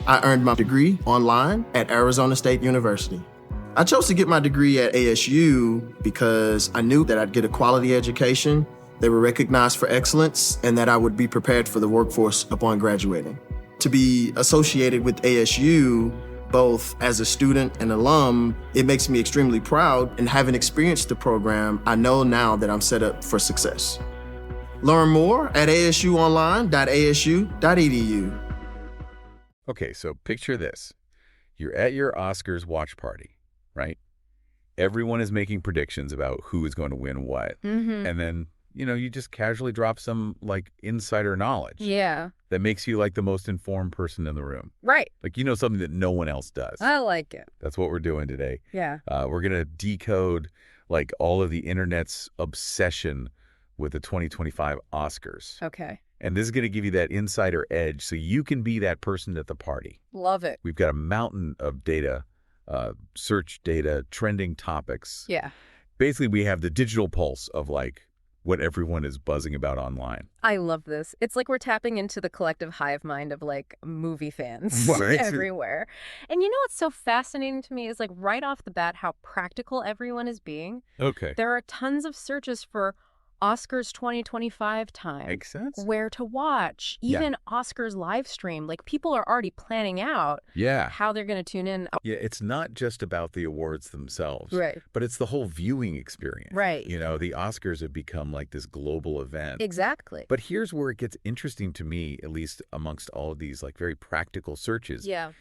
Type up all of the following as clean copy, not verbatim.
I earned my degree online at Arizona State University. I chose to get my degree at ASU because I knew that I'd get a quality education, they were recognized for excellence, and that I would be prepared for the workforce upon graduating. To be associated with ASU, both as a student and alum, it makes me extremely proud, and having experienced the program, I know now that I'm set up for success. Learn more at asuonline.asu.edu. Okay, so picture this. You're at your Oscars watch party, right? Everyone is making predictions about who is going to win what. Mm-hmm. And then, you just casually drop some, insider knowledge. Yeah. That makes you, the most informed person in the room. Right. Something that no one else does. I like it. That's what we're doing today. Yeah. We're going to decode, all of the internet's obsession with the 2025 Oscars. Okay. And this is going to give you that insider edge so you can be that person at the party. Love it. We've got a mountain of data, search data, trending topics. Yeah. Basically, we have the digital pulse of what everyone is buzzing about online. I love this. It's like we're tapping into the collective hive mind of movie fans Right. everywhere. And what's so fascinating to me is right off the bat how practical everyone is being. Okay. There are tons of searches for Oscars 2025 time. Makes sense. Where to watch, even Oscars live stream. People are already planning out how they're going to tune in. Yeah, it's not just about the awards themselves. Right. But it's the whole viewing experience. Right. The Oscars have become this global event. Exactly. But here's where it gets interesting to me, at least amongst all of these very practical searches. Yeah.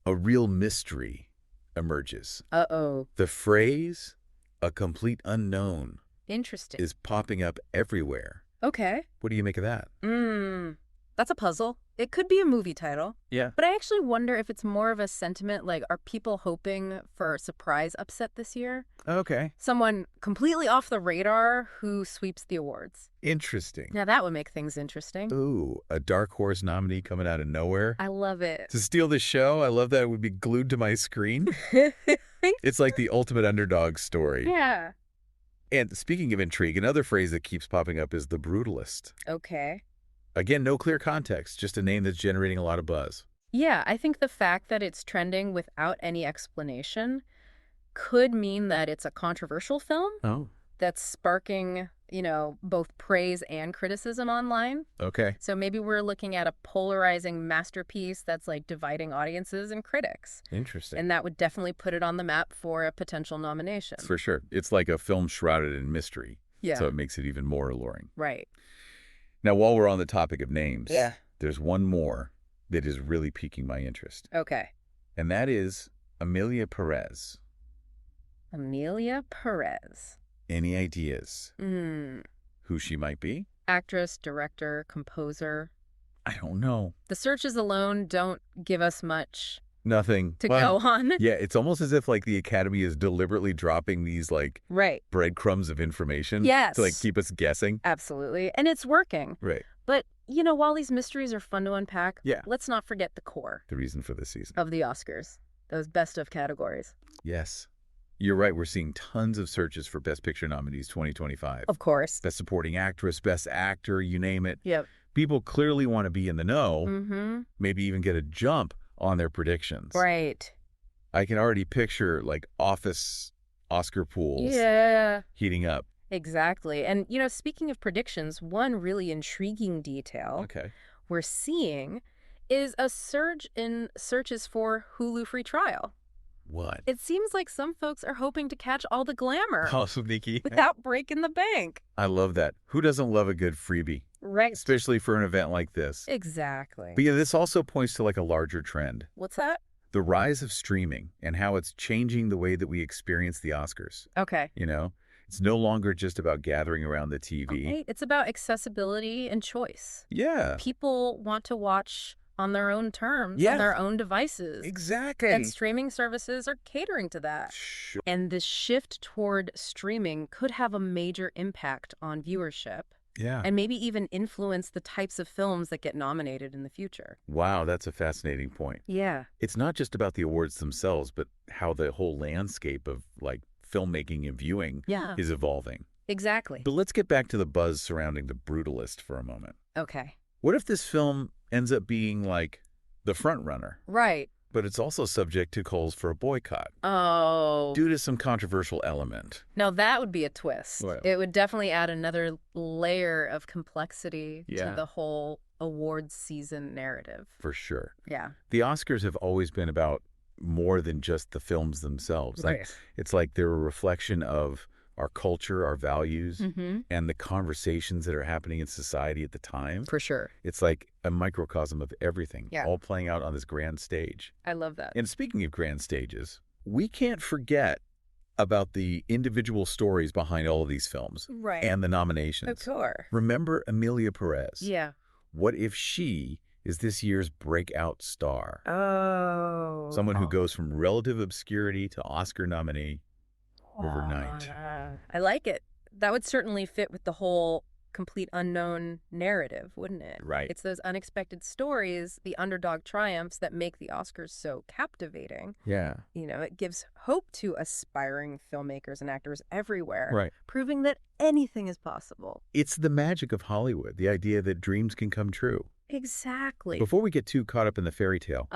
A real mystery emerges. Uh-oh. The phrase, a complete unknown, Interesting. is popping up everywhere. Okay. What do you make of that? That's a puzzle. It could be a movie title. Yeah. But I actually wonder if it's more of a sentiment are people hoping for a surprise upset this year? Okay. Someone completely off the radar who sweeps the awards. Interesting. Now that would make things interesting. Ooh, a dark horse nominee coming out of nowhere. I love it. To steal the show, I love that it would be glued to my screen. It's like the ultimate underdog story. Yeah. And speaking of intrigue, another phrase that keeps popping up is the brutalist. Okay. Again, no clear context, just a name that's generating a lot of buzz. Yeah, I think the fact that it's trending without any explanation could mean that it's a controversial film Oh. that's sparking, both praise and criticism online. Okay. So maybe we're looking at a polarizing masterpiece that's dividing audiences and critics. Interesting. And that would definitely put it on the map for a potential nomination. For sure. It's like a film shrouded in mystery. Yeah. So it makes it even more alluring. Right. Now, while we're on the topic of names, there's one more that is really piquing my interest. Okay. And that is Amelia Perez. Amelia Perez. Any ideas who she might be? Actress, director, composer. I don't know. The searches alone don't give us much Nothing. to go on. Yeah, it's almost as if the Academy is deliberately dropping these Right. breadcrumbs of information Yes. to keep us guessing. Absolutely. And it's working. Right. But, while these mysteries are fun to unpack, let's not forget the core The reason for this season. of the Oscars, those best of categories. Yes. You're right. We're seeing tons of searches for Best Picture nominees 2025. Of course. Best Supporting Actress, Best Actor, you name it. Yep. People clearly want to be in the know, Mm-hmm. maybe even get a jump on their predictions. Right. I can already picture Office Oscar pools heating up. Exactly. And, speaking of predictions, one really intriguing detail we're seeing is a surge in searches for Hulu free trial. What? It seems like some folks are hoping to catch all the glamour Oh, Nikki. without breaking the bank. I love that. Who doesn't love a good freebie? Right. Especially for an event like this. Exactly. But this also points to a larger trend. What's that? The rise of streaming and how it's changing the way that we experience the Oscars. Okay. It's no longer just about gathering around the TV. Okay. It's about accessibility and choice. Yeah. People want to watch on their own terms, Yeah. on their own devices. Exactly. And streaming services are catering to that. Sure. And this shift toward streaming could have a major impact on viewership Yeah. and maybe even influence the types of films that get nominated in the future. Wow, that's a fascinating point. Yeah. It's not just about the awards themselves, but how the whole landscape of filmmaking and viewing is evolving. Exactly. But let's get back to the buzz surrounding The Brutalist for a moment. Okay. What if this film ends up being the front runner. Right. But it's also subject to calls for a boycott. Oh. Due to some controversial element. Now, that would be a twist. Well, it would definitely add another layer of complexity Yeah. to the whole awards season narrative. For sure. Yeah. The Oscars have always been about more than just the films themselves. Right. It's like they're a reflection of our culture, our values, and the conversations that are happening in society at the time. For sure. It's like a microcosm of everything, Yeah. all playing out on this grand stage. I love that. And speaking of grand stages, we can't forget about the individual stories behind all of these films Right. and the nominations. Of course. Remember Amelia Perez? Yeah. What if she is this year's breakout star? Oh. Someone who goes from relative obscurity to Oscar nominee overnight. I like it. That would certainly fit with the whole complete unknown narrative, wouldn't it? Right. It's those unexpected stories, the underdog triumphs that make the Oscars so captivating. Yeah. You know, it gives hope to aspiring filmmakers and actors everywhere, Right. proving that anything is possible. It's the magic of Hollywood, the idea that dreams can come true. Exactly. Before we get too caught up in the fairy tale,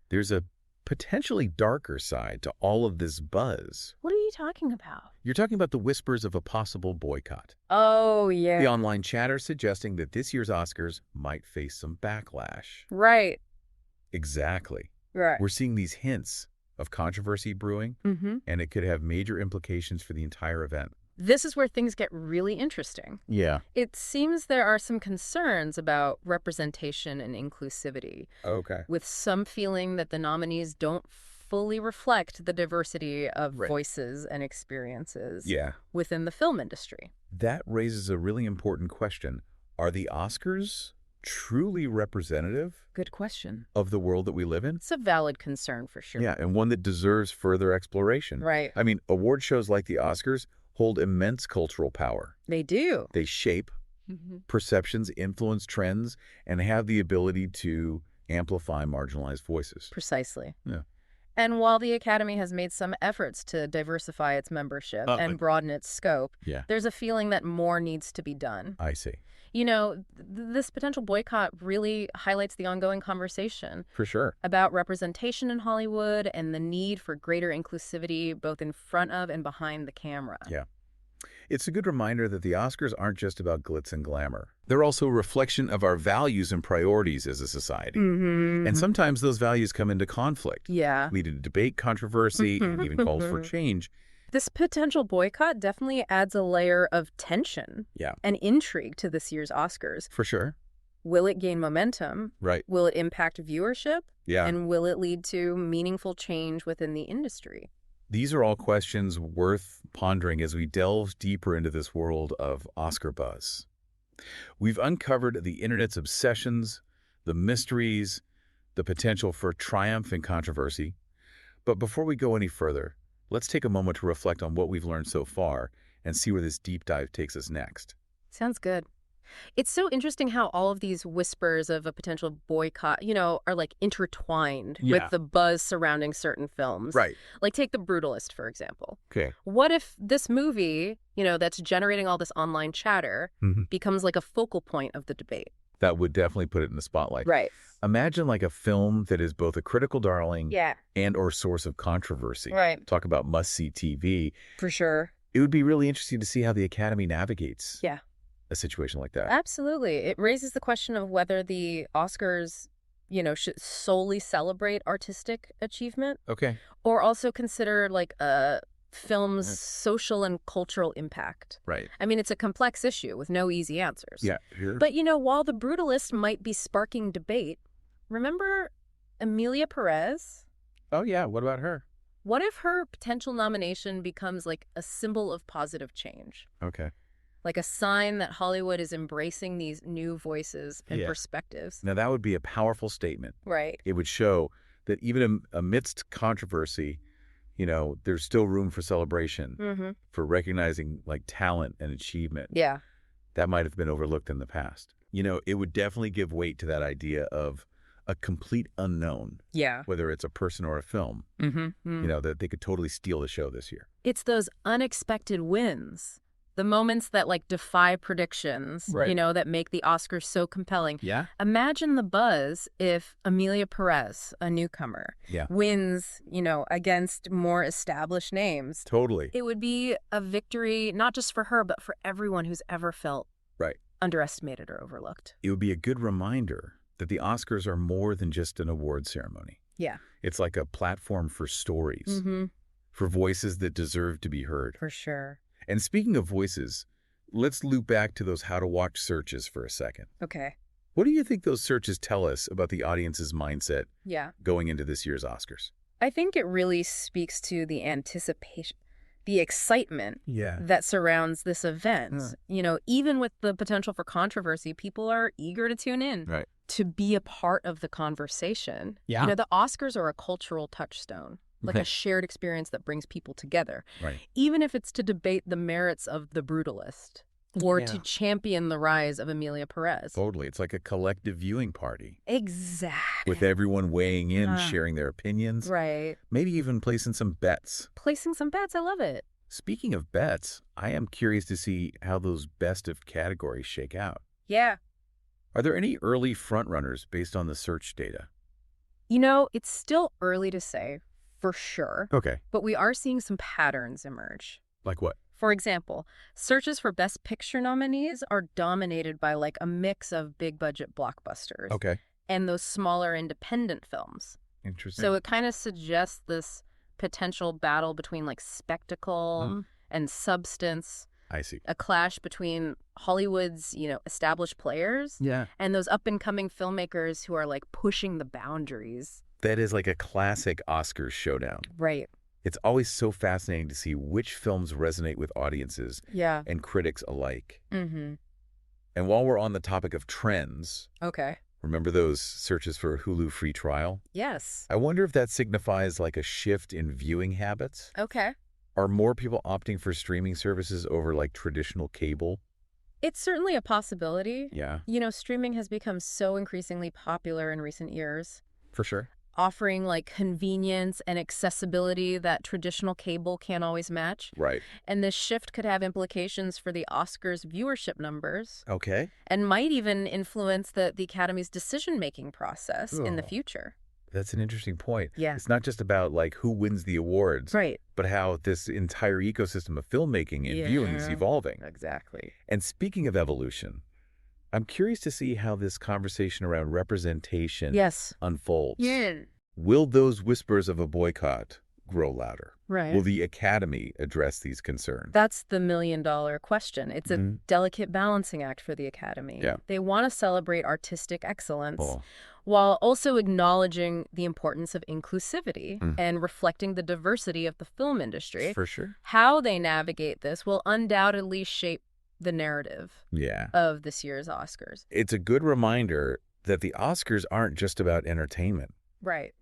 there's a potentially darker side to all of this buzz. What are you talking about? You're talking about the whispers of a possible boycott. Oh, yeah. The online chatter suggesting that this year's Oscars might face some backlash. Right. Exactly. Right. We're seeing these hints of controversy brewing, and it could have major implications for the entire event. This is where things get really interesting. Yeah. It seems there are some concerns about representation and inclusivity, Okay. with some feeling that the nominees don't fully reflect the diversity of voices and experiences within the film industry. That raises a really important question. Are the Oscars truly representative? Good question. Of the world that we live in? It's a valid concern for sure. Yeah, and one that deserves further exploration. Right. I mean, award shows like the Oscars hold immense cultural power. They do. They shape perceptions, influence trends, and have the ability to amplify marginalized voices. Precisely. Yeah. And while the Academy has made some efforts to diversify its membership and broaden its scope, there's a feeling that more needs to be done. I see. You know, this potential boycott really highlights the ongoing conversation. For sure. About representation in Hollywood and the need for greater inclusivity both in front of and behind the camera. Yeah. It's a good reminder that the Oscars aren't just about glitz and glamour. They're also a reflection of our values and priorities as a society. And sometimes those values come into conflict, leading to debate, controversy, and even calls for change. This potential boycott definitely adds a layer of tension and intrigue to this year's Oscars. For sure. Will it gain momentum? Right. Will it impact viewership? Yeah. And will it lead to meaningful change within the industry? These are all questions worth pondering as we delve deeper into this world of Oscar buzz. We've uncovered the internet's obsessions, the mysteries, the potential for triumph and controversy. But before we go any further, let's take a moment to reflect on what we've learned so far and see where this deep dive takes us next. Sounds good. It's so interesting how all of these whispers of a potential boycott, you know, are like intertwined with the buzz surrounding certain films. Right. Like take The Brutalist, for example. Okay. What if this movie, you know, that's generating all this online chatter becomes like a focal point of the debate? That would definitely put it in the spotlight. Right. Imagine like a film that is both a critical darling and or source of controversy. Right. Talk about must-see TV. For sure. It would be really interesting to see how the Academy navigates a situation like that. Absolutely. It raises the question of whether the Oscars, you know, should solely celebrate artistic achievement. Okay. Or also consider like a film's social and cultural impact. Right. I mean, it's a complex issue with no easy answers. Yeah, sure. But, you know, while The Brutalist might be sparking debate, remember Amelia Perez? Oh, yeah. What about her? What if her potential nomination becomes like a symbol of positive change? Okay. Like a sign that Hollywood is embracing these new voices and perspectives. Now, that would be a powerful statement. Right. It would show that even amidst controversy, you know, there's still room for celebration, for recognizing like talent and achievement. Yeah. That might have been overlooked in the past. You know, it would definitely give weight to that idea of a complete unknown. Yeah. Whether it's a person or a film, you know, that they could totally steal the show this year. It's those unexpected wins The moments that like defy predictions, Right. that make the Oscars so compelling. Yeah. Imagine the buzz if Amelia Perez, a newcomer, wins, against more established names. Totally. It would be a victory, not just for her, but for everyone who's ever felt underestimated or overlooked. It would be a good reminder that the Oscars are more than just an award ceremony. Yeah. It's like a platform for stories, Mm-hmm. for voices that deserve to be heard. For sure. And speaking of voices, let's loop back to those how-to-watch searches for a second. Okay. What do you think those searches tell us about the audience's mindset going into this year's Oscars? I think it really speaks to the anticipation, the excitement that surrounds this event. Even with the potential for controversy, people are eager to tune in, to be a part of the conversation. Yeah. The Oscars are a cultural touchstone, like a shared experience that brings people together. Right. Even if it's to debate the merits of The Brutalist or to champion the rise of Amelia Perez. Totally. It's like a collective viewing party. Exactly. With everyone weighing in, sharing their opinions. Right. Maybe even placing some bets. Placing some bets. I love it. Speaking of bets, I am curious to see how those best of categories shake out. Yeah. Are there any early frontrunners based on the search data? It's still early to say for sure. Okay. But we are seeing some patterns emerge. Like what? For example, searches for Best Picture nominees are dominated by like a mix of big budget blockbusters. Okay. And those smaller independent films. Interesting. So it kind of suggests this potential battle between like spectacle and substance. I see. A clash between Hollywood's, established players and those up-and-coming filmmakers who are like pushing the boundaries. That is like a classic Oscars showdown. Right. It's always so fascinating to see which films resonate with audiences and critics alike. Mm-hmm. And while we're on the topic of trends, remember those searches for Hulu free trial? Yes. I wonder if that signifies like a shift in viewing habits. Okay. Are more people opting for streaming services over like traditional cable? It's certainly a possibility. Yeah. Streaming has become so increasingly popular in recent years. For sure. Offering like convenience and accessibility that traditional cable can't always match. Right. And this shift could have implications for the Oscars viewership numbers. Okay. And might even influence the Academy's decision-making process in the future. That's an interesting point. Yeah. It's not just about like who wins the awards, but how this entire ecosystem of filmmaking and viewing is evolving. Exactly. And speaking of evolution, I'm curious to see how this conversation around representation unfolds. Yeah. Will those whispers of a boycott grow louder? Right. Will the Academy address these concerns? That's the million-dollar question. It's a delicate balancing act for the Academy. Yeah. They want to celebrate artistic excellence while also acknowledging the importance of inclusivity and reflecting the diversity of the film industry. For sure. How they navigate this will undoubtedly shape the narrative of this year's Oscars. It's a good reminder that the Oscars aren't just about entertainment. Right.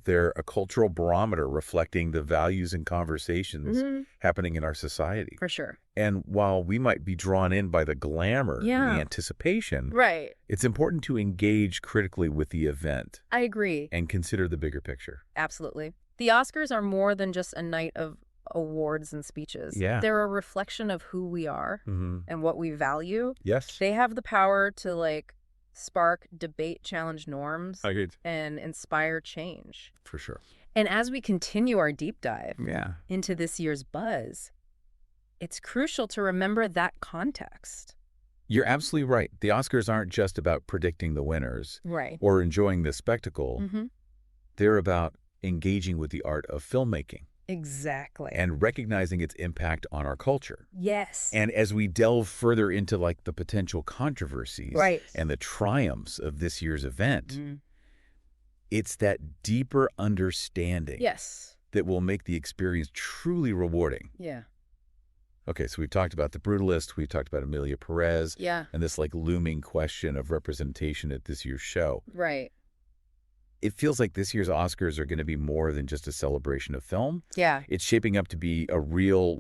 They're a cultural barometer reflecting the values and conversations happening in our society. For sure. And while we might be drawn in by the glamour and the anticipation, it's important to engage critically with the event. I agree. And consider the bigger picture. Absolutely. The Oscars are more than just a night of awards and speeches. Yeah. They're a reflection of who we are and what we value. Yes. They have the power to spark debate, challenge norms, and inspire change. For sure. And as we continue our deep dive into this year's buzz, it's crucial to remember that context. You're absolutely right. The Oscars aren't just about predicting the winners or enjoying the spectacle. They're about engaging with the art of filmmaking. Exactly. And recognizing its impact on our culture. Yes. And as we delve further into the potential controversies and the triumphs of this year's event, it's that deeper understanding that will make the experience truly rewarding. Yeah. Okay, so we've talked about The Brutalist, we've talked about Amelia Perez, and this looming question of representation at this year's show. Right. It feels like this year's Oscars are going to be more than just a celebration of film. Yeah. It's shaping up to be a real,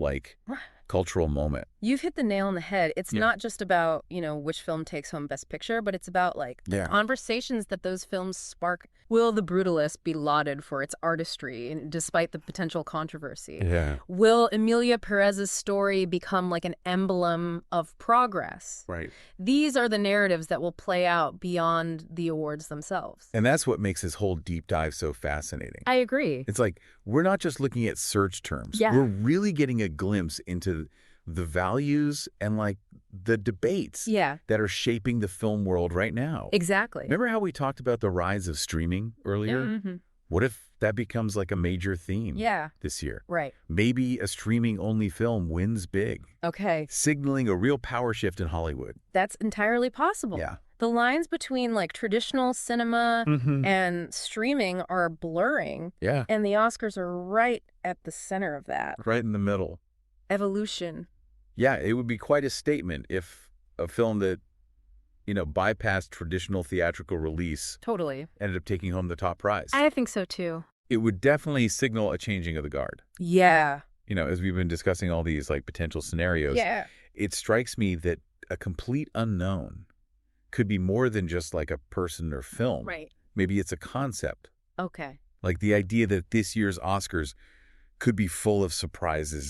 cultural moment. You've hit the nail on the head. It's not just about, which film takes home Best Picture, but it's about, the conversations that those films spark. Will The Brutalist be lauded for its artistry, despite the potential controversy? Yeah. Will Emilia Perez's story become an emblem of progress? Right. These are the narratives that will play out beyond the awards themselves. And that's what makes this whole deep dive so fascinating. I agree. It's we're not just looking at search terms. Yeah. We're really getting a glimpse into the values and the debates that are shaping the film world right now. Exactly. Remember how we talked about the rise of streaming earlier? Yeah. Mm-hmm. What if that becomes a major theme this year? Right. Maybe a streaming-only film wins big. Okay. Signaling a real power shift in Hollywood. That's entirely possible. Yeah. The lines between traditional cinema and streaming are blurring. Yeah. And the Oscars are right at the center of that. Right in the middle. Evolution. Yeah, it would be quite a statement if a film that, bypassed traditional theatrical release Totally ended up taking home the top prize. I think so too. It would definitely signal a changing of the guard. Yeah. As we've been discussing all these potential scenarios, it strikes me that a complete unknown could be more than just a person or film. Right. Maybe it's a concept. Okay. The idea that this year's Oscars could be full of surprises,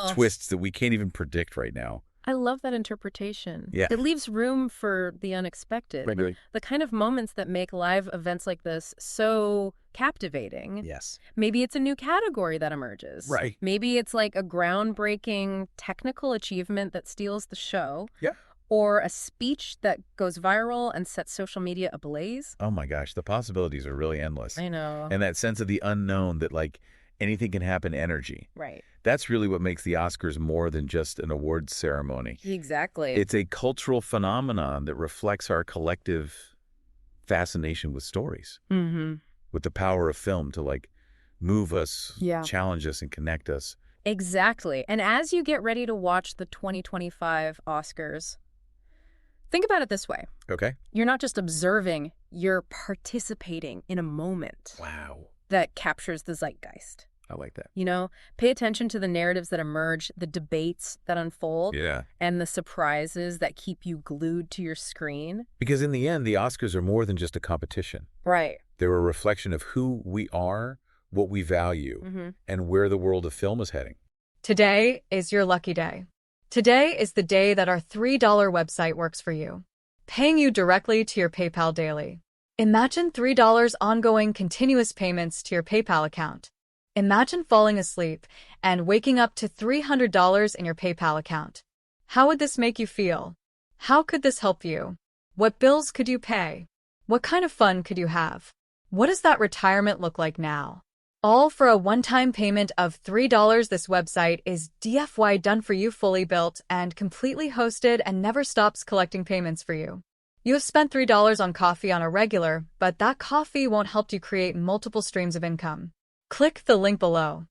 twists that we can't even predict right now. I love that interpretation. Yeah. It leaves room for the unexpected. Right. The kind of moments that make live events like this so captivating. Yes. Maybe it's a new category that emerges. Right. Maybe it's a groundbreaking technical achievement that steals the show. Yeah. Or a speech that goes viral and sets social media ablaze. Oh my gosh, the possibilities are really endless. I know. And that sense of the unknown that anything can happen energy. Right. That's really what makes the Oscars more than just an awards ceremony. Exactly. It's a cultural phenomenon that reflects our collective fascination with stories. Mm-hmm. With the power of film to move us, challenge us, and connect us. Exactly. And as you get ready to watch the 2025 Oscars, think about it this way. Okay. You're not just observing, you're participating in a moment. Wow. That captures the zeitgeist. I like that. Pay attention to the narratives that emerge, the debates that unfold, Yeah. and the surprises that keep you glued to your screen. Because in the end, the Oscars are more than just a competition. Right. They're a reflection of who we are, what we value, and where the world of film is heading. Today is your lucky day. Today is the day that our $3 website works for you, paying you directly to your PayPal daily. Imagine $3 ongoing continuous payments to your PayPal account. Imagine falling asleep and waking up to $300 in your PayPal account. How would this make you feel? How could this help you? What bills could you pay? What kind of fun could you have? What does that retirement look like now? All for a one-time payment of $3. This website is DFY done for you, fully built and completely hosted, and never stops collecting payments for you. You have spent $3 on coffee on a regular, but that coffee won't help you create multiple streams of income. Click the link below.